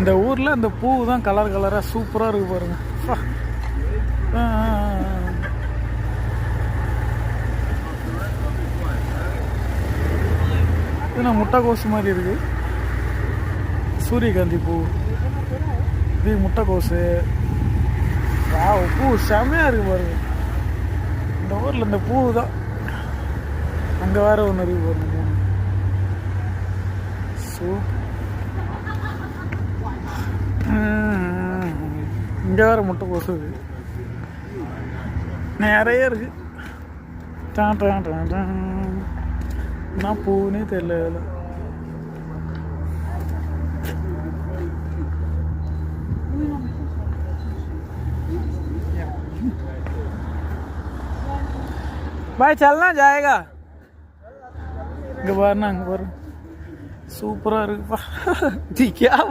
இந்த ஊரில் இந்த பூ தான் கலர் கலராக சூப்பராக இருக்கு பாருங்க. இது முட்டைக்கோசு மாதிரி இருக்கு. சூரியகாந்தி பூ, இது முட்டைக்கோசு. பூ செமையாக இருக்கு பாருங்க. இந்த ஊரில் இந்த பூ தான். அங்கே வேற ஒன்று இருக்கு பாருங்க. இங்கே வேற முட்டைக்கோசு நிறைய இருக்கு. என்ன பூனே தெரியல. भाई चलना जाएगा. இங்க பாருங்க, அங்க பாருங்க, சூப்பரா இருக்குப்பா. क्या